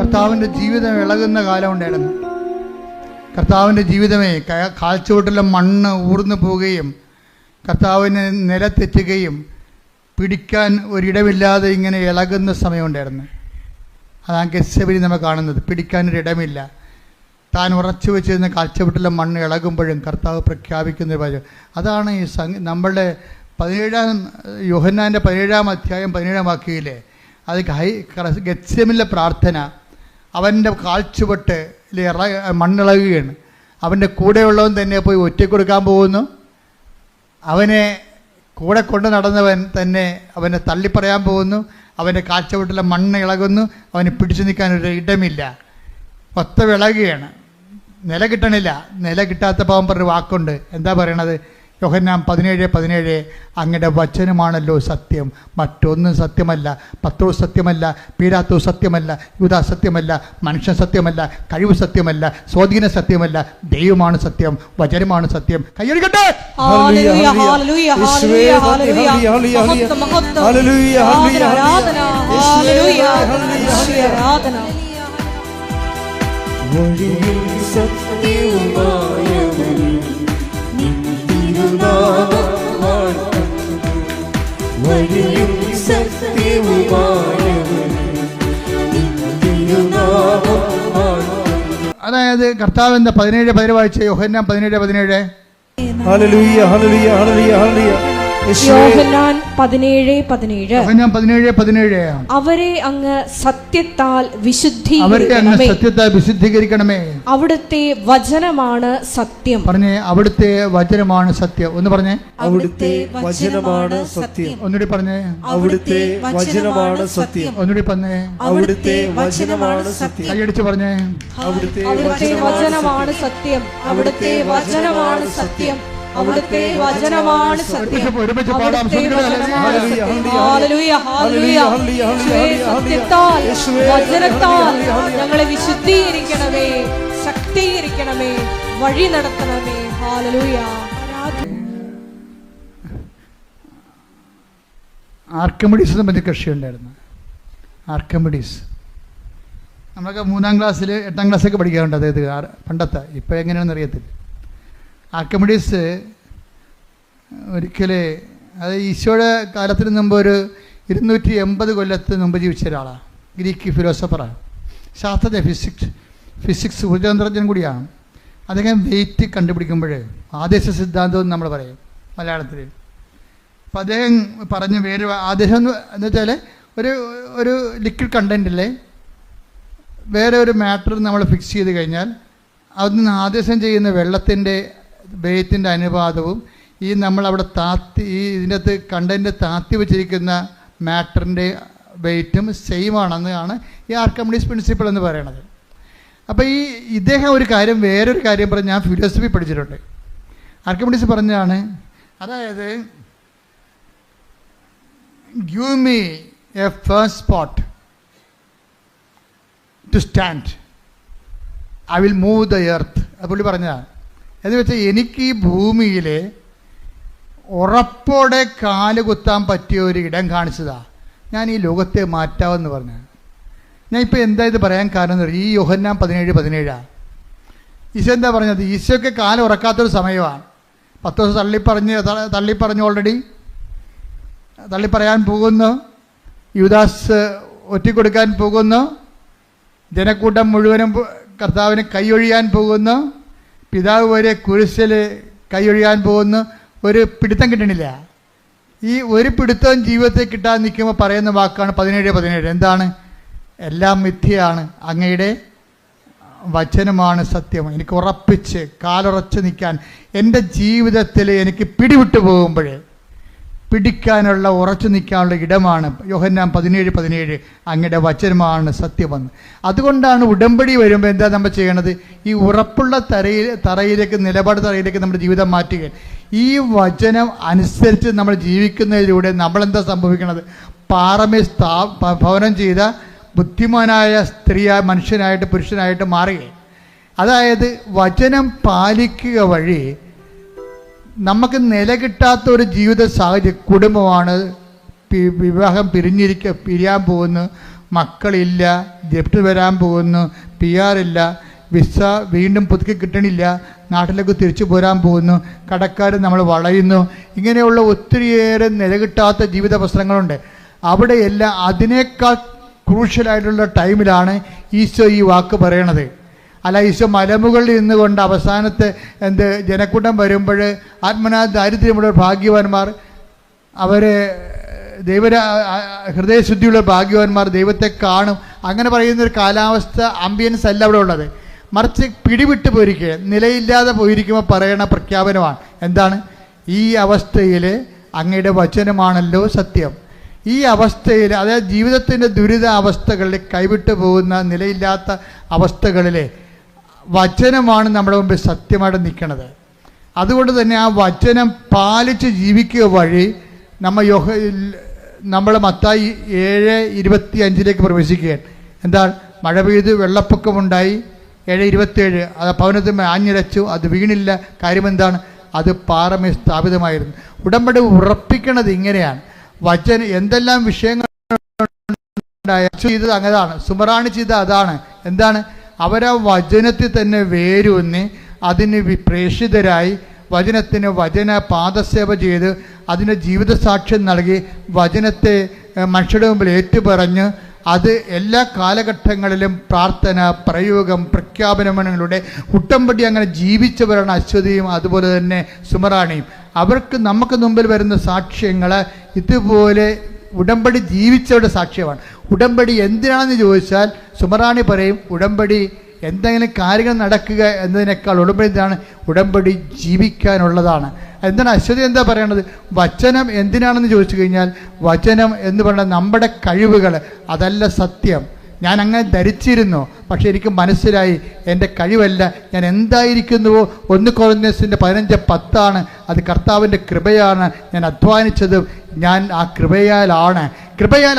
കർത്താവിൻ്റെ ജീവിതം ഇളകുന്ന കാലം ഉണ്ടായിരുന്നു. കർത്താവിൻ്റെ ജീവിതമേ കാൽച്ചുവട്ടിലെ മണ്ണ് ഊർന്നു പോവുകയും കർത്താവിനെ നിലത്തെറ്റുകയും പിടിക്കാൻ ഒരിടമില്ലാതെ ഇങ്ങനെ ഇളകുന്ന സമയമുണ്ടായിരുന്നു. അതാണ് ഗെത്സെമനി നമ്മൾ കാണുന്നത്. പിടിക്കാനൊരിടമില്ല. താൻ ഉറച്ചു വെച്ചിരുന്ന കാൽച്ചുവട്ടിലെ മണ്ണ് ഇളകുമ്പോഴും കർത്താവ് പ്രഖ്യാപിക്കുന്ന കാര്യം അതാണ്. ഈ നമ്മളുടെ 17 യോഹന്നാൻ്റെ 17 അധ്യായം 17 വാക്യയിലെ അത് ഗെത്സെമനിലെ പ്രാർത്ഥന. അവൻ്റെ കാൽച്ചുവട്ട് മണ്ണിളകുകയാണ്. അവൻ്റെ കൂടെയുള്ളവൻ തന്നെ പോയി ഒറ്റയ്ക്ക് കൊടുക്കാൻ പോകുന്നു. അവനെ കൂടെ കൊണ്ട് നടന്നവൻ തന്നെ അവനെ തള്ളിപ്പറയാൻ പോകുന്നു. അവൻ്റെ കാൽച്ചുവട്ടിലെ മണ്ണ് ഇളകുന്നു. അവന് പിടിച്ചു നിൽക്കാനൊരു ഇടമില്ല. ഒത്ത വിളകുകയാണ്. നില കിട്ടണില്ല. നില കിട്ടാത്തപ്പോൾ അവൻ പറഞ്ഞൊരു വാക്കുണ്ട്. എന്താ പറയണത്? യോഹന്നാൻ 17:17 അങ്ങയുടെ വചനമാണല്ലോ സത്യം, മറ്റൊന്നും സത്യമല്ല. പത്രോസ് സത്യമല്ല, പീലാത്തോസ് സത്യമല്ല, യൂദാ സത്യമല്ല, മനുഷ്യൻ സത്യമല്ല, കഴിവ് സത്യമല്ല, സ്വാധീന സത്യമല്ല, ദൈവമാണ് സത്യം, വചനമാണ് സത്യം. കൈയടിക്കട്ടെ. അതായത് കർത്താവിന്റെ 17 വായിച്ച യോഹന്നാൻ 17:17 ഹല്ലേലൂയ ഹല്ലേലൂയ ഹല്ലേലൂയ ഹല്ലേലൂയ. യോഹന്നാൻ 17:17 അവരെ അങ്ങ് സത്യത്താൽ വിശുദ്ധീകരിക്കണമേ. അവിടുത്തെ വചനമാണ് സത്യം. പറഞ്ഞേ, അവിടുത്തെ വചനമാണ് സത്യം. ഒന്ന് പറഞ്ഞേ, അവിടുത്തെ വചനമാണ് സത്യം. ഒന്നുകൂടി പറഞ്ഞേ, അവിടുത്തെ വചനമാണ് സത്യം. ഒന്നുകൂടി പറഞ്ഞേ, അവിടുത്തെ വചനമാണ് സത്യം. കൈയടിച്ച് പറഞ്ഞേ, അവിടുത്തെ വചനമാണ് സത്യം. അവിടുത്തെ വചനമാണ് സത്യം. അവിടുത്തെ വചനമാണ് സത്യം. സത്യത്താൽ വചനത്താൽ ഞങ്ങളെ വിശുദ്ധീകരിക്കണമേ, ശക്തീകരിക്കണമേ, വഴി നടത്തണമേ. ഹല്ലേലൂയ. ആർക്കിമിഡീസ് സംബന്ധിച്ച് കൃഷിയുണ്ടായിരുന്നു. ആർക്കിമിഡീസ് നമ്മളൊക്കെ 3-ാം ക്ലാസ്സിൽ 8-ാം ക്ലാസ്സൊക്കെ പഠിക്കാറുണ്ട്. അതായത് പണ്ടത്തെ, ഇപ്പോൾ എങ്ങനെയാണെന്ന് അറിയത്തില്ല. ആർക്കിമിഡീസ് ഒരിക്കൽ, അത് ഈശോയുടെ കാലത്തിന് മുമ്പ് ഒരു 280 കൊല്ലത്തിന് മുമ്പ് ജീവിച്ച ഒരാളാണ്. ഗ്രീക്ക് ഫിലോസഫറാണ്, ശാസ്ത്രജ്ഞ, ഫിസിക്സ് ഊർജ്ജതന്ത്രജ്ഞൻ കൂടിയാണ്. അദ്ദേഹം വെയിറ്റ് കണ്ടുപിടിക്കുമ്പോൾ ആദേശ സിദ്ധാന്തം എന്ന് നമ്മൾ പറയും മലയാളത്തിൽ. അപ്പം അദ്ദേഹം പറഞ്ഞ വേറെ ആദേശം എന്ന് വെച്ചാൽ ഒരു ലിക്വിഡ് കണ്ടൻറ്റിലെ വേറെ ഒരു മാറ്റർ നമ്മൾ ഫിക്സ് ചെയ്ത് കഴിഞ്ഞാൽ അതിന് ആദേശം ചെയ്യുന്ന വെള്ളത്തിൻ്റെ വെയിറ്റിൻ്റെ അനുപാതവും ഈ നമ്മളവിടെ ഇതിൻ്റെ അകത്ത് കണ്ടൻറ്റ് താത്തി വെച്ചിരിക്കുന്ന മാറ്ററിൻ്റെ വെയിറ്റും സെയിം ആണെന്നാണ് ഈ ആർക്കിമിഡീസ് പ്രിൻസിപ്പിൾ എന്ന് പറയുന്നത്. അപ്പോൾ ഇദ്ദേഹം വേറൊരു കാര്യം പറഞ്ഞ്, ഞാൻ ഫിലോസഫി പഠിച്ചിട്ടുണ്ട്. ആർക്കിമിഡീസ് പറഞ്ഞതാണ്, അതായത് give me a first spot to stand, I will move the earth. അത് പുള്ളി പറഞ്ഞതാണ്. എന്ന് വെച്ചാൽ എനിക്ക് ഈ ഭൂമിയിൽ ഉറപ്പോടെ കാല് കുത്താൻ പറ്റിയ ഒരു ഇടം കാണിച്ചതാണ്, ഞാൻ ഈ ലോകത്തെ മാറ്റാമെന്ന് പറഞ്ഞു. ഞാൻ ഇപ്പോൾ എന്താ ഇത് പറയാൻ കാരണം എന്ന് പറയും, ഈ യോഹന്നാൻ 17:17 ഈശോ എന്താ പറഞ്ഞത്? ഈശോയ്ക്ക് കാല് ഉറക്കാത്തൊരു സമയമാണ്. 10 ദിവസം തള്ളിപ്പറഞ്ഞു ഓൾറെഡി തള്ളിപ്പറയാൻ പോകുന്നു. യൂദാസ് ഒറ്റിക്കൊടുക്കാൻ പോകുന്നു. ജനക്കൂട്ടം മുഴുവനും കർത്താവിന് കൈയൊഴിയാൻ പോകുന്നു. പിതാവ് വരെ കുരിശിൽ കൈയൊഴിയാൻ പോകുന്നു. ഒരു പിടുത്തം കിട്ടണില്ല. ഈ ഒരു പിടുത്തവും ജീവിതത്തിൽ കിട്ടാൻ നിൽക്കുമ്പോൾ പറയുന്ന വാക്കാണ് 17:17. എന്താണ്? എല്ലാം മിഥ്യയാണ്, അങ്ങയുടെ വചനമാണ് സത്യം. എനിക്ക് ഉറപ്പിച്ച് കാലുറച്ച് നിൽക്കാൻ, എൻ്റെ ജീവിതത്തിൽ എനിക്ക് പിടിവിട്ടു പോകുമ്പോഴേ പിടിക്കാനുള്ള, ഉറച്ചു നിൽക്കാനുള്ള ഇടമാണ് യോഹന്നാൻ 17:17 അങ്ങയുടെ വചനമാണ് സത്യമെന്ന്. അതുകൊണ്ടാണ് ഉടമ്പടി വരുമ്പോൾ എന്താ നമ്മൾ ചെയ്യണത്? ഈ ഉറപ്പുള്ള തറയിലേക്ക്, നിലപാട് തറയിലേക്ക് നമ്മുടെ ജീവിതം മാറ്റുക. ഈ വചനം അനുസരിച്ച് നമ്മൾ ജീവിക്കുന്നതിലൂടെ നമ്മളെന്താ സംഭവിക്കണത്? പാറമേൽ ഭവനം ചെയ്ത ബുദ്ധിമാനായ മനുഷ്യനായിട്ട് പുരുഷനായിട്ട് മാറുകയാണ്. അതായത് വചനം പാലിക്കുക വഴി നമുക്ക് നില കിട്ടാത്ത ഒരു ജീവിത സാഹചര്യം, കുടുംബമാണ്, വിവാഹം പിരിയാൻ പോകുന്നു, മക്കളില്ല, ജപ്റ്റ് വരാൻ പോകുന്നു, PR ഇല്ല, വിസ വീണ്ടും പുതുക്കി കിട്ടണില്ല, നാട്ടിലേക്ക് തിരിച്ചു പോരാൻ പോകുന്നു, കടക്കാർ നമ്മൾ വളയുന്നു, ഇങ്ങനെയുള്ള ഒത്തിരിയേറെ നിലകിട്ടാത്ത ജീവിത പ്രശ്നങ്ങളുണ്ട്. അവിടെയെല്ലാം അതിനേക്കാൾ ക്രൂഷ്യലായിട്ടുള്ള ടൈമിലാണ് ഈശോ ഈ വാക്ക് പറയണത്. അല്ല, ഈശോ മലമുകളിൽ നിന്നുകൊണ്ട് അവസാനത്തെ ജനക്കൂട്ടം വരുമ്പോൾ ആത്മനാ ദാരിദ്ര്യമുള്ള ഭാഗ്യവാന്മാർ, അവർ ഹൃദയശുദ്ധിയുള്ള ഭാഗ്യവാന്മാർ ദൈവത്തെ കാണും, അങ്ങനെ പറയുന്നൊരു കാലാവസ്ഥ ആംബിയൻസ് അല്ല അവിടെ ഉള്ളത്. മറിച്ച് പിടിവിട്ട് പോയിരിക്കുക, നിലയില്ലാതെ പോയിരിക്കുമ്പോൾ പറയണ പ്രഖ്യാപനമാണ്. എന്താണ്? ഈ അവസ്ഥയിൽ അങ്ങയുടെ വചനമാണല്ലോ സത്യം. ഈ അവസ്ഥയിൽ, അതായത് ജീവിതത്തിൻ്റെ ദുരിത അവസ്ഥകളിൽ, കൈവിട്ടു പോകുന്ന നിലയില്ലാത്ത അവസ്ഥകളിൽ വചനമാണ് നമ്മുടെ മുമ്പിൽ സത്യമായിട്ട് നിൽക്കുന്നത്. അതുകൊണ്ട് തന്നെ ആ വചനം പാലിച്ച് ജീവിക്കുക വഴി നമ്മൾ മത്തായി 7:25 പ്രവേശിക്കുകയാണ്. എന്താ? മഴ പെയ്ത് വെള്ളപ്പൊക്കമുണ്ടായി, 7:27, അത് ഭവനത്തിൽ ആഞ്ഞിരച്ചു, അത് വീണില്ല. കാര്യമെന്താണ്? അത് പാറമേൽ സ്ഥാപിതമായിരുന്നു. ഉടമ്പടി ഉറപ്പിക്കണത് ഇങ്ങനെയാണ്. വചനം എന്തെല്ലാം വിഷയങ്ങൾ ചെയ്തത് അങ്ങതാണ്, സുമറാണി ചെയ്ത അതാണ്. എന്താണ്? അവരാ വചനത്തിൽ തന്നെ വേരൂന്നി അതിന് പ്രേഷിതരായി വചനത്തിന് പാദസേവ ചെയ്ത് അതിന് ജീവിതസാക്ഷ്യം നൽകി വചനത്തെ മനുഷ്യരുടെ മുമ്പിൽ ഏറ്റുപറഞ്ഞ് അത് എല്ലാ കാലഘട്ടങ്ങളിലും പ്രാർത്ഥന, പ്രയോഗം, പ്രഖ്യാപനങ്ങളുടെ ഉടമ്പടി അങ്ങനെ ജീവിച്ചവരാണ് അശ്വതിയും അതുപോലെ തന്നെ സുമറാണിയും. അവർക്ക് നമുക്ക് മുമ്പിൽ വരുന്ന സാക്ഷ്യങ്ങൾ ഇതുപോലെ ഉടമ്പടി ജീവിച്ചവരുടെ സാക്ഷ്യമാണ്. ഉടമ്പടി എന്തിനാണെന്ന് ചോദിച്ചാൽ സുമറാണി പറയും, ഉടമ്പടി എന്തെങ്കിലും കാര്യങ്ങൾ നടക്കുക എന്നതിനേക്കാൾ ഉടമ്പടി എന്താണ്? ഉടമ്പടി ജീവിക്കാനുള്ളതാണ്. എന്താണ് അശ്വതി എന്താ പറയണത്? വചനം എന്തിനാണെന്ന് ചോദിച്ചു കഴിഞ്ഞാൽ, വചനം എന്ന് പറയുന്നത് നമ്മുടെ കഴിവുകൾ, അതല്ല സത്യം. ഞാൻ അങ്ങനെ ധരിച്ചിരുന്നു, പക്ഷെ എനിക്ക് മനസ്സിലായി എൻ്റെ കഴിവല്ല, ഞാൻ എന്തായിരിക്കുന്നുവോ 1 കൊരിന്ത്യസിൻ്റെ 15:10 അത് കർത്താവിൻ്റെ കൃപയാണ്. ഞാൻ അധ്വാനിച്ചത് ഞാൻ ആ കൃപയാൽ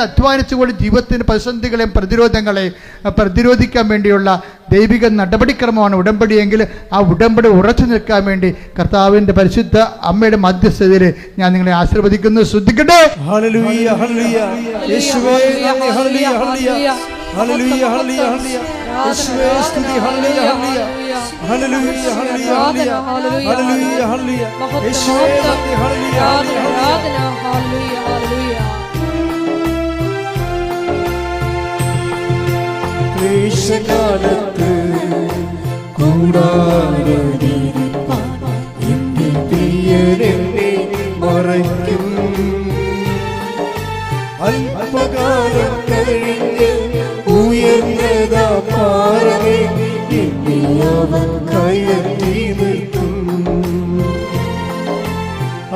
അധ്വാനിച്ചുകൊണ്ട് ജീവിതത്തിൻ്റെ പ്രതിസന്ധികളെയും പ്രതിരോധങ്ങളെയും പ്രതിരോധിക്കാൻ വേണ്ടിയുള്ള ദൈവിക നടപടിക്രമമാണ് ഉടമ്പടിയെങ്കിൽ ആ ഉടമ്പടി ഉറച്ചു നിൽക്കാൻ വേണ്ടി കർത്താവിൻ്റെ പരിശുദ്ധ അമ്മയുടെ മധ്യസ്ഥതയിൽ ഞാൻ നിങ്ങളെ ആശീർവദിക്കുന്നു. ശ്രദ്ധിക്കട്ടെ. ഹല്ലേലൂയ, ഹല്ലേലൂയ. യേശുവേ നന്ദി, ഹല്ലേലൂയ, ഹല്ലേലൂയ. ഹല്ലേലൂയ, ഹല്ലേലൂയ, ഹല്ലേലൂയ. യേശുവേ സ്തുതി, ഹല്ലേലൂയ, ഹല്ലേലൂയ. ഹല്ലേലൂയ, ഹല്ലേലൂയ, ഹല്ലേലൂയ. ഹല്ലേലൂയ, ഹല്ലേലൂയ. യേശുവേ നന്ദി, ഹല്ലേലൂയ, ഹല്ലേലൂയ. ക്ലേശകാലത്ത് കൂടാരമിരിപ്പാൻ എന്റെ പ്രിയനെന്നെ മറയ്ക്കും. അല്പകാലം കഴിഞ്ഞ് ഉയർന്നതാ പാറമേ എന്നെ അവൻ കയറ്റി നിർത്തും.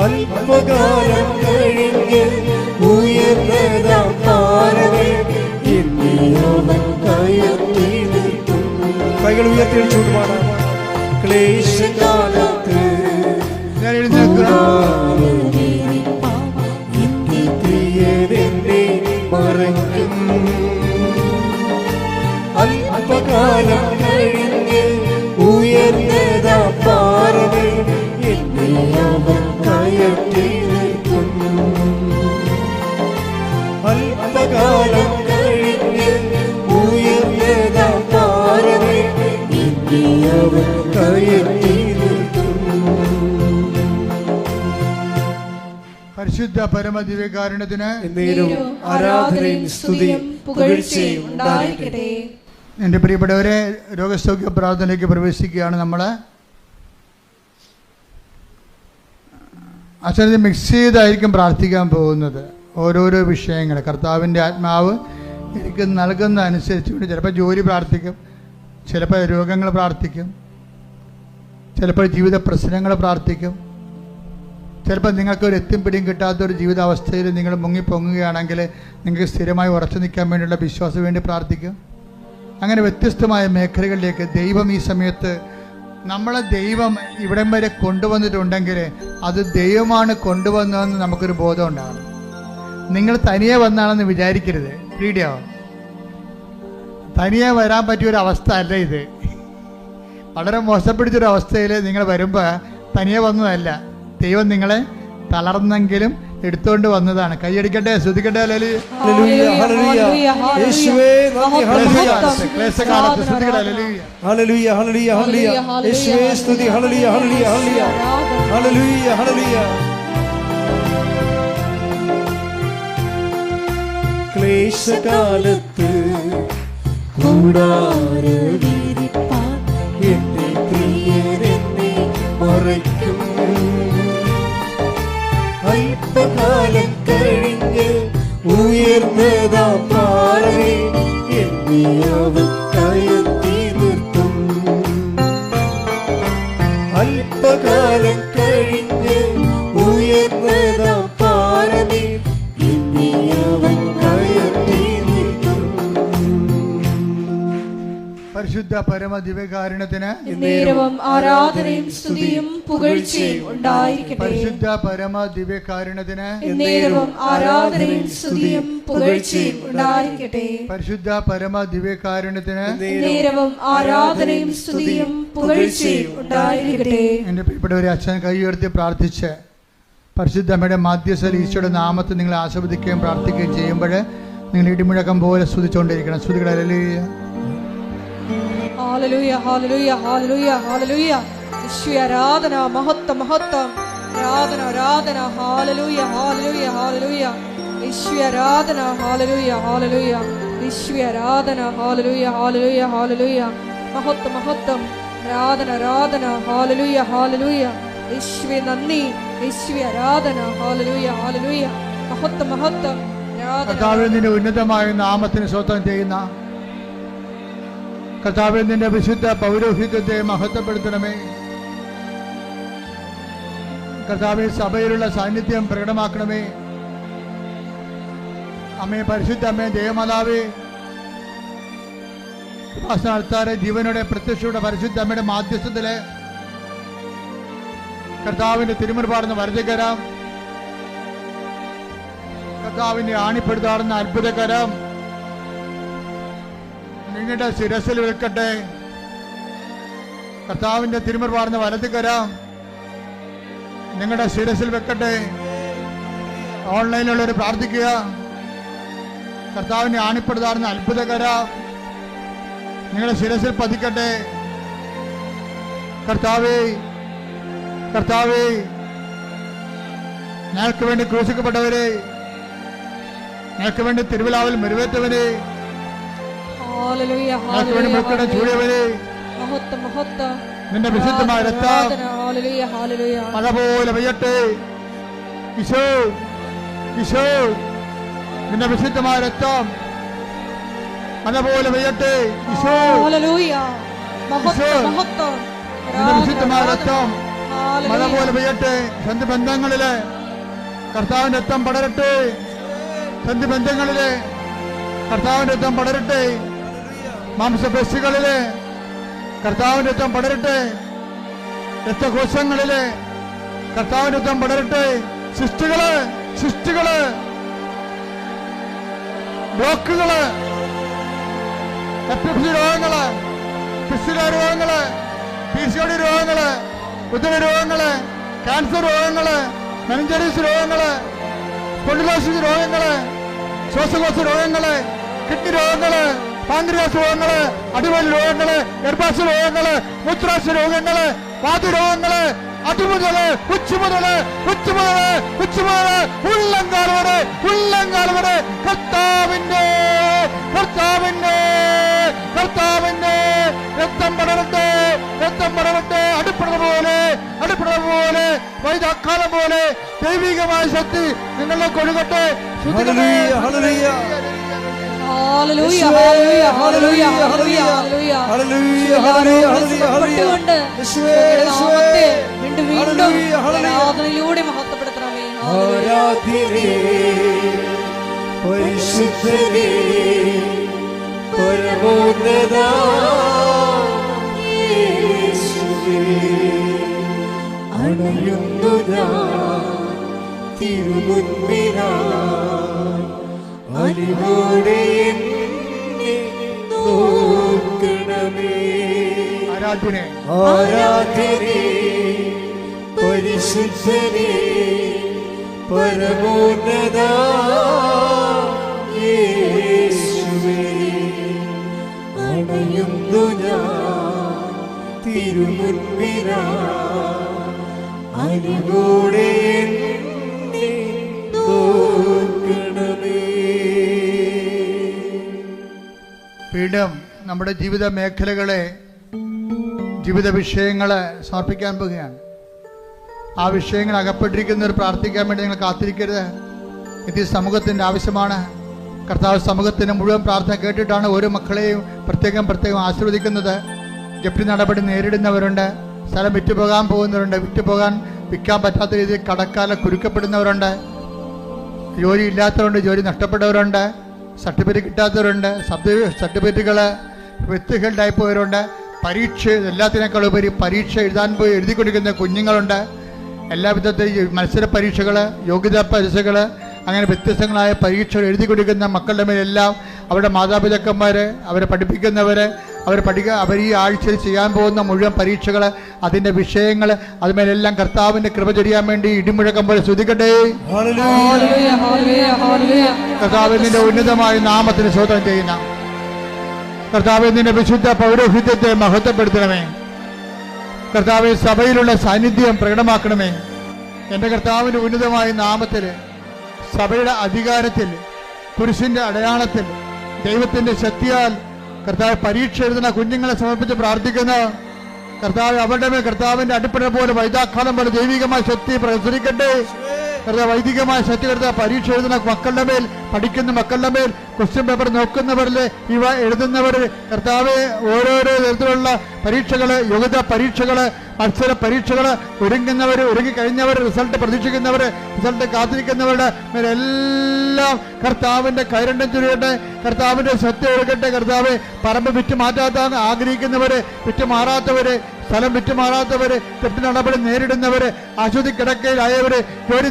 അല്പകാലം കഴിഞ്ഞ് ഉയർന്നതാ പാറമേ എന്നെ അവൻ കയറ്റി നിർത്തും. കൈകൾ ഉയർത്തിയടിച്ചുകൊണ്ട് പാടാം. ക്ലേശകാലത്ത് എന്റെ പ്രിയനെന്നെ മറയ്ക്കും. അല്പകാലം കഴിഞ്ഞ് ഉയർന്നതാ പാറമേ എന്നെ അവൻ കയറ്റി നിർത്തും. അല്പകാലം കഴിഞ്ഞ് ഉയർന്നതാ പാറമേ എന്നെ അവൻ കയറ്റി നിർത്തും. പരിശുദ്ധ പരമദിവ്യകാരുണ്യത്തിന് ആരാധനയും സ്തുതിയും പുകഴ്ചയും ഉണ്ടായിരിക്കട്ടെ. എൻ്റെ പ്രിയപ്പെട്ടവരെ, രോഗസൗഖ്യ പ്രാർത്ഥനയിലേക്ക് പ്രവേശിക്കുകയാണ്. നമ്മൾ അച്ഛനെ മിക്സ് ചെയ്തായിരിക്കും പ്രാർത്ഥിക്കാൻ പോകുന്നത്. ഓരോരോ വിഷയങ്ങൾ കർത്താവിൻ്റെ ആത്മാവ് എനിക്ക് നൽകുന്ന അനുസരിച്ച് വേണ്ടി ചിലപ്പോൾ ജോലി പ്രാർത്ഥിക്കും, ചിലപ്പോൾ രോഗങ്ങൾ പ്രാർത്ഥിക്കും, ചിലപ്പോൾ ജീവിത പ്രശ്നങ്ങൾ പ്രാർത്ഥിക്കും, ചിലപ്പോൾ നിങ്ങൾക്കൊരു എത്തും പിടിയും കിട്ടാത്തൊരു ജീവിതാവസ്ഥയിൽ നിങ്ങൾ മുങ്ങിപ്പൊങ്ങുകയാണെങ്കിൽ നിങ്ങൾക്ക് സ്ഥിരമായി ഉറച്ചു നിൽക്കാൻ വേണ്ടിയുള്ള വിശ്വാസം വേണ്ടി പ്രാർത്ഥിക്കും. അങ്ങനെ വ്യത്യസ്തമായ മേഖലകളിലേക്ക് ദൈവം ഈ സമയത്ത് നമ്മളെ ദൈവം ഇവിടം വരെ കൊണ്ടുവന്നിട്ടുണ്ടെങ്കിൽ അത് ദൈവമാണ് കൊണ്ടുവന്നതെന്ന് നമുക്കൊരു ബോധം ഉണ്ടാകണം. നിങ്ങൾ തനിയെ വന്നാണെന്ന് വിചാരിക്കരുത്. വീഡിയോ തനിയെ വരാൻ പറ്റിയൊരവസ്ഥ അല്ല ഇത്. വളരെ മോശപ്പിടിച്ചൊരവസ്ഥയിൽ നിങ്ങൾ വരുമ്പോൾ തനിയെ വന്നതല്ല. ദൈവം നിങ്ങളെ തളർന്നെങ്കിലും എടുത്തോണ്ട് വന്നതാണ്. കൈയടിക്കട്ടെ, ശ്രുതിക്കട്ടെ. ഹല്ലേലൂയ, ഹല്ലേലൂയ. യേശുവേ നന്ദി. ഹല്ലേലൂയ. ക്ലേശകാലത്ത് ശ്രുതിക്കട്ടെ. ഹല്ലേലൂയ, ഹല്ലേലൂയ, ഹല്ലേലൂയ, ഹല്ലേലൂയ. യേശുവേ സ്തുതി. ഹല്ലേലൂയ, ഹല്ലേലൂയ, ഹല്ലേലൂയ. ഹല്ലേലൂയ, ഹല്ലേലൂയ. ക്ലേശകാലത്ത് കൂടാരവിരിപ്പാൻ എന്റെ പ്രിയരെന്നെ മറയ്ക്കും. അല്പകാലം കഴിഞ്ഞ് ഉയർന്നതാം പാറേ എന്നെ അവൻ കയറ്റി നിർത്തും. അല്പകാലം കഴിഞ്ഞ് ഉയർന്നതാം പാറേ എന്നെ അവൻ കയറ്റി നിർത്തും. പരിശുദ്ധ പരമ ദിവ്യകാരുണ്യത്തിന് നേരവും ആരാധനയും സ്തുതിയും പുകഴ്ചയും ഉണ്ടായിരിക്കട്ടെ. പരിശുദ്ധ പരമ ദിവ്യകാരുണ്യത്തിന് നേരവും ആരാധനയും സ്തുതിയും പുകഴ്ചയും ഉണ്ടായിരിക്കട്ടെ. പരിശുദ്ധ പരമ ദിവ്യകാരുണ്യത്തിന് നേരവും ആരാധനയും സ്തുതിയും പുകഴ്ചയും ഉണ്ടായിരിക്കട്ടെ. എൻ്റെ പ്രിയപ്പെട്ടവരെ, അച്ഛൻ കൈ ഉയർത്തി പ്രാർത്ഥിച്ച് പരിശുദ്ധ അമ്മയുടെ മാധ്യസ്ഥയിൽ ഈശോയുടെ നാമത്തിൽ നിങ്ങൾ ആസ്വദിക്കുകയും പ്രാർത്ഥിക്കുകയും ചെയ്യുമ്പോൾ നിങ്ങൾ ഇടിമുഴക്കം പോലെ സ്തുതിച്ചുകൊണ്ടിരിക്കണം. സ്തുതികളെ ഹല്ലേലൂയ, ഹല്ലേലൂയ, ഹല്ലേലൂയ, ഹല്ലേലൂയ, ഹല്ലേലൂയ. യേശുവേ ആരാധന, മഹത്വം, മഹത്വം, ആരാധന, ആരാധന. ഹല്ലേലൂയ, ഹല്ലേലൂയ, ഹല്ലേലൂയ. യേശുവേ ആരാധന, ഹല്ലേലൂയ, ഹല്ലേലൂയ. യേശുവേ ആരാധന, ഹല്ലേലൂയ, ഹല്ലേലൂയ, ഹല്ലേലൂയ. മഹത്വം, മഹത്വം, ആരാധന, ആരാധന. ഹല്ലേലൂയ, ഹല്ലേലൂയ. യേശുവേ നന്ദി, യേശുവേ ആരാധന. ഹല്ലേലൂയ, ഹല്ലേലൂയ. മഹത്വം, മഹത്വം, ആരാധന. കർത്താവേ, നിന്റെ ഉന്നതമായ നാമത്തിന് സ്വന്തം ചെയ്യുന്ന കർത്താവേ, നിന്റെ വിശുദ്ധ പൗരോഹിത്യത്തെ മഹത്വപ്പെടുത്തണമേ. കർത്താവേ, സഭയിലുള്ള സാന്നിധ്യം പ്രകടമാക്കണമേ. അമ്മേ, പരിശുദ്ധ അമ്മേ, ദേവമാതാവേ, നടത്താറെ ജീവനോടെ പ്രത്യക്ഷയുടെ പരിശുദ്ധ അമ്മയുടെ മാധ്യസ്ഥത്തില് കർത്താവിന്റെ തിരുമുൻപാടുന്ന വരദകരം, കർത്താവിന്റെ ആണിപ്പെടുത്താറുന്ന അത്ഭുതകരം നിങ്ങളുടെ ശിരസിൽ വെക്കട്ടെ. കർത്താവിന്റെ തിരുമുൻപാടുന്ന വലതുകരം നിങ്ങളുടെ ശിരസിൽ വെക്കട്ടെ. ഓൺലൈനിലുള്ളവർ പ്രാർത്ഥിക്കുക. കർത്താവിന്റെ ആണിപ്പെടുത്താറുന്ന അത്ഭുതകരം നിങ്ങളുടെ ശിരസിൽ പതിക്കട്ടെ. കർത്താവേ, കർത്താവേ, ഞങ്ങൾക്ക് വേണ്ടി ക്രൂശിക്കപ്പെട്ടവരെ, ഞങ്ങൾക്ക് വേണ്ടി തിരുവിലാവിൽ മെരുവേറ്റവരെ, ഹല്ലേലൂയ, ഞങ്ങൾക്ക് വേണ്ടി മക്കളുടെ ചൂടിയവരെ, മഹത്വം, മഹത്വം, നിന്റെ വിശുദ്ധമായ രക്തം ഹല്ലേലൂയ, ഹല്ലേലൂയ. മഴ പോലെ പെയ്യട്ടെ. ഈശോ, ഈശോ, നിന്റെ വിശുദ്ധമായ രക്തം മഴ പോലെ പെയ്യട്ടെ. ഈശോ, ഹല്ലേലൂയ, മഹത്വം, മഹത്വം, നിന്റെ വിശുദ്ധമായ രക്തം മഴ ഹല്ലേലൂയ. പോലെ പെയ്യട്ടെ. സന്ധി ബന്ധങ്ങളില് കർത്താവിന്റെ രക്തം പടരട്ടെ. സന്ധി ബന്ധങ്ങളില് കർത്താവിന്റെ രക്തം പടരട്ടെ. മാംസപേശികളില് കർത്താവിന്റെ രക്തം പടരട്ടെ. രക്തകോശങ്ങളില് കർത്താവിന്റെ രക്തം പടരട്ടെ. സൃഷ്ടികള്, സൃഷ്ടികള്, ബ്ലോക്കുകള്, എപ്പിlepsy രോഗങ്ങള്, ഫിസ്റ്റുല രോഗങ്ങള്, PCOD രോഗങ്ങള്, ഉദര രോഗങ്ങള്, ക്യാൻസർ രോഗങ്ങള്, മെനിഞ്ചൈറ്റിസ് രോഗങ്ങള്, സ്പോണ്ടിലോസിസ് രോഗങ്ങള്, ശ്വാസകോശ രോഗങ്ങള്, കിഡ്നി രോഗങ്ങള്, പാൻക്രിയാസ് രോഗങ്ങള്, അടിവലി രോഗങ്ങള്, ഗർഭാശയ രോഗങ്ങള്, മൂത്രാശയ രോഗങ്ങള്, വാതരോഗങ്ങള്, അതുമുതല് ഉച്ചമുതല് ഉച്ചമുതല് ഉച്ചമുതല് ഉള്ളങ്കാൽ വരെ, ഉള്ളങ്കാൽ വരെ കർത്താവിന്റെ കർത്താവിന്റെ കർത്താവിന്റെ രക്തം പടരട്ടെ, രക്തം പടരട്ടെ. അടുപ്പുറ പോലെ, അടുപ്പുറ പോലെ, വൈദാക്കാലം പോലെ ദൈവികമായ ശക്തി നിങ്ങളെ കൊഴുകട്ടെ. ഹല്ലേലൂയ, ഹല്ലേലൂയ, ഹല്ലേലൂയ, ഹല്ലേലൂയ, ഹല്ലേലൂയ, ഹല്ലേലൂയ, ഹല്ലേലൂയ. ഹല്ലേലൂയ, ഹല്ലേലൂയ, ഹല്ലേലൂയ. കൊണ്ട് യേശുവേ, നാമത്തെ വീണ്ടും വീണ്ടും ഹല്ലേലൂയ, ഹല്ലേലൂയ. ആരാധനയിലൂടെ മഹത്വപ്പെടുത്തണമേ. ആരാധ്യനേ, പരിശുദ്ധനേ, പരമോന്നത യേശുവേ, അണയുന്നു ഞാൻ തിരുമുൻപിനായി, അലിവോടെ എന്നെ നോക്കണമേ. ആരാധനെ, ആരാധനേ, പരിശുദ്ധനേ, പരമോന്നത യേശുവേ, അണയുന്നു ഞാൻ തിരുമുൻപിലാ, അരികോടെ എന്നെ നോക്കണമേ. പീഠം നമ്മുടെ ജീവിത മേഖലകളെ, ജീവിത വിഷയങ്ങളെ സമർപ്പിക്കാൻ പോവുകയാണ്. ആ വിഷയങ്ങൾ അകപ്പെട്ടിരിക്കുന്നവർ പ്രാർത്ഥിക്കാൻ വേണ്ടി നിങ്ങൾ കാത്തിരിക്കരുത്. ഇത് സമൂഹത്തിൻ്റെ ആവശ്യമാണ്. കർത്താവ് സമൂഹത്തിന് മുഴുവൻ പ്രാർത്ഥന കേട്ടിട്ടാണ് ഓരോ മക്കളെയും പ്രത്യേകം ആശീർവദിക്കുന്നത്. ജപ്തി നടപടി നേരിടുന്നവരുണ്ട്, സ്ഥലം വിറ്റുപോകാൻ പോകുന്നവരുണ്ട്, വിൽക്കാൻ പറ്റാത്ത രീതിയിൽ കടക്കാല കുരുക്കപ്പെടുന്നവരുണ്ട്, ജോലി ഇല്ലാത്തവരുണ്ട്, ജോലി നഷ്ടപ്പെട്ടവരുണ്ട്, സർട്ടിഫിക്കറ്റ് കിട്ടാത്തവരുണ്ട്, സർട്ടിഫിക്കറ്റുകൾ വ്യക്തികളുണ്ടായി പോയവരുണ്ട്, പരീക്ഷ എല്ലാത്തിനേക്കാൾ ഉപരി പരീക്ഷ എഴുതാൻ പോയി എഴുതിക്കൊണ്ടിരിക്കുന്ന കുഞ്ഞുങ്ങളുണ്ട്. എല്ലാ വിധത്തിലും മത്സര പരീക്ഷകൾ, യോഗ്യതാ പരീക്ഷകൾ, അങ്ങനെ വ്യത്യസ്തങ്ങളായ പരീക്ഷകൾ എഴുതിക്കൊണ്ടിരിക്കുന്ന മക്കളുടെ മേലെല്ലാം അവരുടെ മാതാപിതാക്കന്മാർ, അവരെ പഠിപ്പിക്കുന്നവർ, അവർ ഈ ആഴ്ചയിൽ ചെയ്യാൻ പോകുന്ന മുഴുവൻ പരീക്ഷകൾ, അതിൻ്റെ വിഷയങ്ങൾ, അതുമേലെല്ലാം കർത്താവിൻ്റെ കൃപ ചൊരിയാൻ വേണ്ടി ഇടിമുഴക്കം പോലെ സ്തുതിക്കട്ടെ. കർത്താവിൻ്റെ ഉന്നതമായ നാമത്തിന് സ്തോത്രം ചെയ്യുന്ന കർത്താവേ, നിന്റെ വിശുദ്ധ പൗരോഹിത്യത്തെ മഹത്വപ്പെടുത്തണമേ. കർത്താവെ, സഭയിലുള്ള സാന്നിധ്യം പ്രകടമാക്കണമേ. എൻ്റെ കർത്താവിൻ്റെ ഉന്നതമായ നാമത്തിൽ, സഭയുടെ അധികാരത്തിൽ, കുരിശിൻ്റെ അടയാളത്തിൽ, ദൈവത്തിൻ്റെ ശക്തിയാൽ കർത്താവ് പരീക്ഷ എഴുതുന്ന കുഞ്ഞുങ്ങളെ സമർപ്പിച്ച് പ്രാർത്ഥിക്കുന്ന കർത്താവ്, അവരുടെ മേൽ കർത്താവിൻ്റെ അടിപ്പട പോലെ വൈദാഖാലം പോലെ ദൈവികമായ ശക്തി പ്രസരിക്കട്ടെ. കർത്താവ്, വൈദികമായ ശക്തി കർത്താവ് പരീക്ഷ എഴുതുന്ന മക്കളുടെ മേൽ, പഠിക്കുന്ന മക്കളുടെ മേൽ, ക്വസ്റ്റ്യൻ പേപ്പർ നോക്കുന്നവരിലെ ഇവ എഴുതുന്നവർ, കർത്താവ്, ഓരോരോ തരത്തിലുള്ള പരീക്ഷകൾ, യോഗ്യതാ പരീക്ഷകൾ, മത്സര പരീക്ഷകൾ, ഒരുങ്ങിക്കഴിഞ്ഞവർ, റിസൾട്ട് പ്രതീക്ഷിക്കുന്നവർ, റിസൾട്ട് കാത്തിരിക്കുന്നവരുടെ മേലെല്ലാം കർത്താവിൻ്റെ കൈരണ്ടം ചുരുകട്ടെ. കർത്താവിൻ്റെ ശക്തി ഒഴുകട്ടെ. കർത്താവ്, പറമ്പ് വിറ്റ് മാറ്റാൻ ആഗ്രഹിക്കുന്നവർ, വിറ്റുമാറാത്തവർ, സ്ഥലം വിറ്റുമാറാത്തവർ, തെറ്റ് നടപടി നേരിടുന്നവർ, ആശുപത്രി കിടക്കയിലായവർ, ജോലി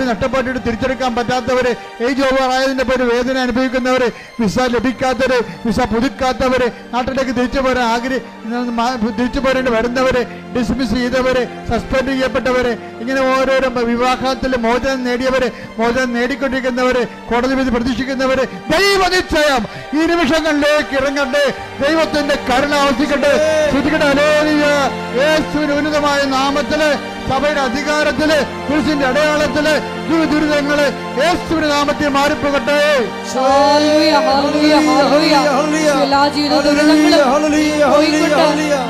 നഷ്ടപ്പെട്ടിട്ട് തിരിച്ചെടുക്കാൻ പറ്റാത്തവർ, ഏജ് ഓവറായതിൻ്റെ പേര് വേദന അനുഭവിക്കുന്നവർ, വിസ ലഭിക്കാത്തവർ, വിസ പുതുക്കാത്തവർ, നാട്ടിലേക്ക് തിരിച്ചു പോരേണ്ടി വരുന്നവർ, ഡിസ്മിസ് ചെയ്തവർ, സസ്പെൻഡ് ചെയ്യപ്പെട്ടവർ, ഇങ്ങനെ ഓരോരോ വിവാഹത്തിൽ മോചനം നേടിയവർ, മോചനം നേടിക്കൊണ്ടിരിക്കുന്നവർ, കോടതി വിധി പ്രതീക്ഷിക്കുന്നവർ, ദൈവ നിശ്ചയം ഈ നിമിഷങ്ങളിലേക്ക് ഇറങ്ങട്ടെ. ദൈവത്തിന്റെ കരുണ ആവശ്യിക്കട്ടെ. യേശുവിന്റെ ഉന്നതമായ നാമത്തില്, സഭയുടെ അധികാരത്തില്, കുരിശിന്റെ അടയാളത്തില്, ദുരിതങ്ങള് യേശുവിന്റെ നാമത്തിൽ മാറിപ്പോകട്ടെ.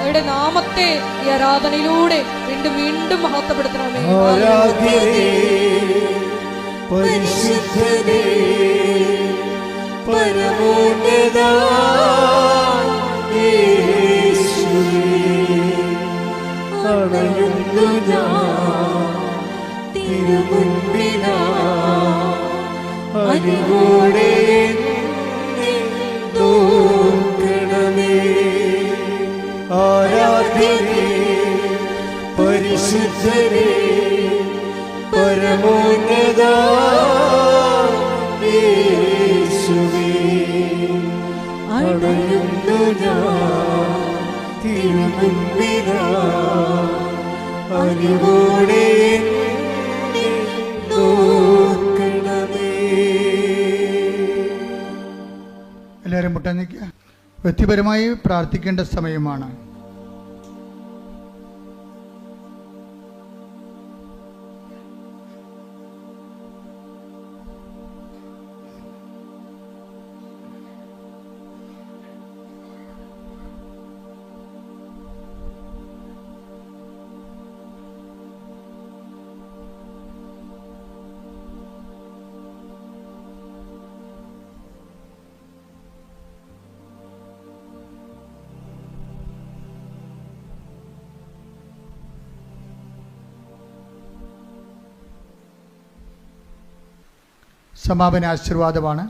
എല്ലാ നാമത്തെ ഈ ആരാധനയിലൂടെ വീണ്ടും വീണ്ടും മഹത്വപ്പെടുത്തണമേ. പരിശുദ്ധനേ, പരമോന്നത അണയുന്നു ഞാൻ തിരുമുൻപിലാ, അരികോടെ എന്നെ നോക്കണമേ. ആരാധ്യനേ, പരിശുദ്ധനേ, പരമോന്നത യേശുവേ, അണയുന്നു ഞാൻ തിരുമുൻപിലാ, അരികോടെ എന്നെ നോക്കണമേ. എല്ലാവരും മുട്ടനിക്കുക. വ്യക്തിപരമായി പ്രാർത്ഥിക്കേണ്ട സമയമാണ്. സമാപന ആശീർവാദമാണ്.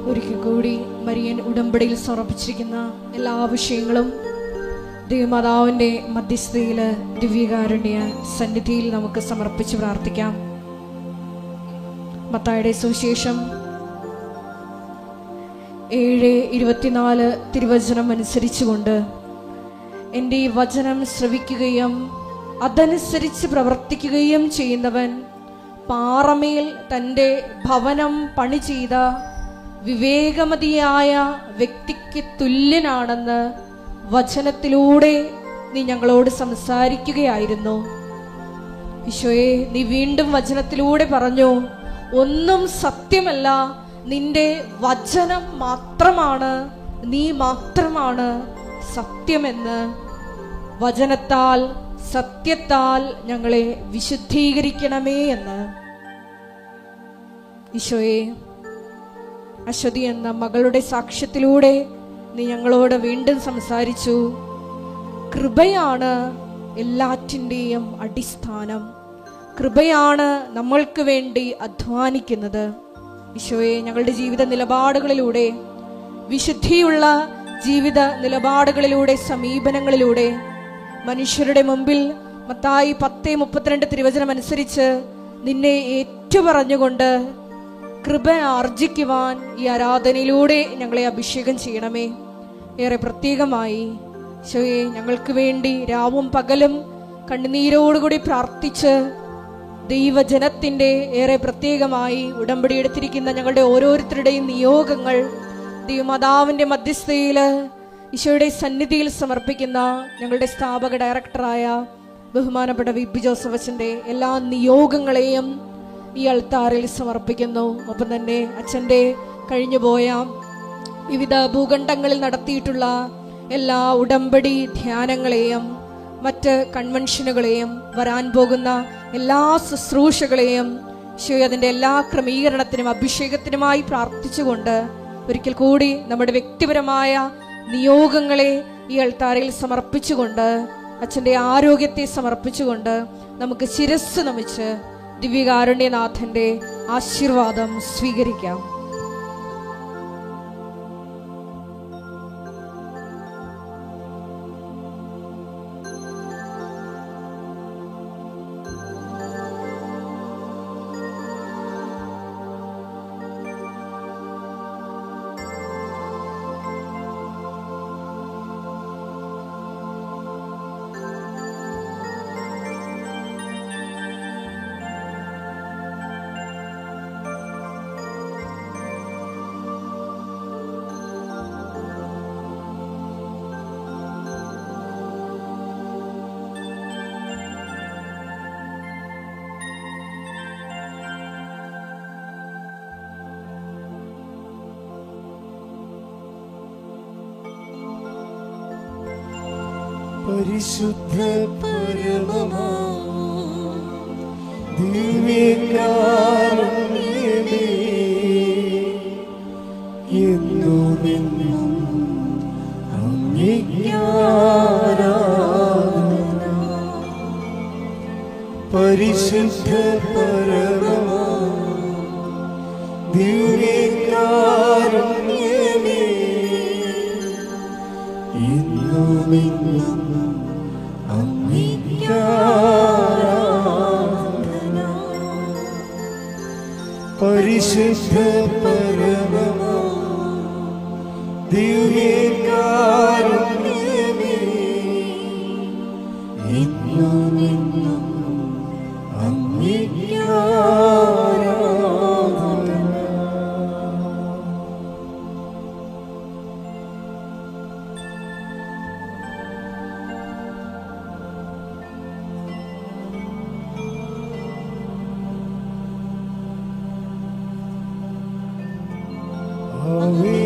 ഒരിക്കൽ കൂടി മരിയൻ ഉടമ്പടിയിൽ സമർപ്പിച്ചിരിക്കുന്ന എല്ലാ വിഷയങ്ങളും ദൈവമാതാവിൻ്റെ മധ്യസ്ഥതയിൽ ദിവ്യകാരുണ്യ സന്നിധിയിൽ നമുക്ക് സമർപ്പിച്ച് പ്രാർത്ഥിക്കാം. മത്തായിയുടെ സുവിശേഷം 7:24 തിരുവചനം അനുസരിച്ചുകൊണ്ട് എൻ്റെ ഈ വചനം ശ്രവിക്കുകയും അതനുസരിച്ച് പ്രവർത്തിക്കുകയും ചെയ്യുന്നവൻ പാറമേൽ തൻ്റെ ഭവനം പണി ചെയ്ത വിവേകമതിയായ വ്യക്തിക്ക് തുല്യനാണെന്ന് വചനത്തിലൂടെ നീ ഞങ്ങളോട് സംസാരിക്കുകയായിരുന്നു. ഈശോയെ, നീ വീണ്ടും വചനത്തിലൂടെ പറഞ്ഞു, ഒന്നും സത്യമല്ല, നിന്റെ വചനം മാത്രമാണ്, നീ മാത്രമാണ് സത്യമെന്ന്. വചനത്താൽ സത്യത്താൽ ഞങ്ങളെ വിശുദ്ധീകരിക്കണമേ എന്ന്. ഈശോയെ, അശ്വതി എന്ന മകളുടെ സാക്ഷ്യത്തിലൂടെ നീ ഞങ്ങളോട് വീണ്ടും സംസാരിച്ചു. കൃപയാണ് എല്ലാറ്റിൻ്റെയും അടിസ്ഥാനം. കൃപയാണ് നമ്മൾക്ക് വേണ്ടി അധ്വാനിക്കുന്നത്. ഈശോയെ, ഞങ്ങളുടെ ജീവിത നിലപാടുകളിലൂടെ, വിശുദ്ധിയുള്ള ജീവിത നിലപാടുകളിലൂടെ, സമീപനങ്ങളിലൂടെ മനുഷ്യരുടെ മുമ്പിൽ മത്തായി 10:32 തിരുവചനം അനുസരിച്ച് നിന്നെ ഏറ്റുപറഞ്ഞുകൊണ്ട് കൃപ ആർജിക്കുവാൻ ഈ ആരാധനയിലൂടെ ഞങ്ങളെ അഭിഷേകം ചെയ്യണമേ. ഏറെ പ്രത്യേകമായി ഈശോയെ, ഞങ്ങൾക്ക് വേണ്ടി രാവും പകലും കണ്ണുനീരോടുകൂടി പ്രാർത്ഥിച്ച് ദൈവജനത്തിൻ്റെ ഏറെ പ്രത്യേകമായി ഉടമ്പടി എടുത്തിരിക്കുന്ന ഞങ്ങളുടെ ഓരോരുത്തരുടെയും നിയോഗങ്ങൾ ദൈവമാതാവിൻ്റെ മധ്യസ്ഥതയിൽ ഈശോയുടെ സന്നിധിയിൽ സമർപ്പിക്കുന്ന ഞങ്ങളുടെ സ്ഥാപക ഡയറക്ടറായ ബഹുമാനപ്പെട്ട വി.പി. ജോസഫ് അച്ഛൻ്റെ എല്ലാ നിയോഗങ്ങളെയും ഈ അൾത്താറിൽ സമർപ്പിക്കുന്നു. ഒപ്പം തന്നെ അച്ഛൻ്റെ കഴിഞ്ഞുപോയ വിവിധ ഭൂഖണ്ഡങ്ങളിൽ നടത്തിയിട്ടുള്ള എല്ലാ ഉടമ്പടി ധ്യാനങ്ങളെയും മറ്റ് കൺവെൻഷനുകളെയും വരാൻ പോകുന്ന എല്ലാ ശുശ്രൂഷകളെയും ഈശോയെ അതിൻ്റെ എല്ലാ ക്രമീകരണത്തിനും അഭിഷേകത്തിനുമായി പ്രാർത്ഥിച്ചുകൊണ്ട് ഒരിക്കൽ കൂടി നമ്മുടെ വ്യക്തിപരമായ നിയോഗങ്ങളെ ഈ അൾത്താരയിൽ സമർപ്പിച്ചുകൊണ്ട് അച്ഛൻ്റെ ആരോഗ്യത്തെ സമർപ്പിച്ചുകൊണ്ട് നമുക്ക് ശിരസ്സ് നമിച്ച് ദിവ്യകാരുണ്യനാഥൻ്റെ ആശീർവാദം സ്വീകരിക്കാം. പരിശുദ്ധ പരമമാ ദിവ്യകാരുണ്യമേ, എന്നുമെന്നും അങ്ങേക്ക് ആരാധന. പരിശുദ്ധ പരമമാ ദിവ്യകാരുണ്യമേ, എന്നുമെന്നും അങ്ങേക്ക് ആരാധന. പരിശുദ്ധ പരമമാ ദിവ്യകാരുണ്യമേ, എന്നുമെന്നും അങ്ങേക്ക് ആരാധന. Ave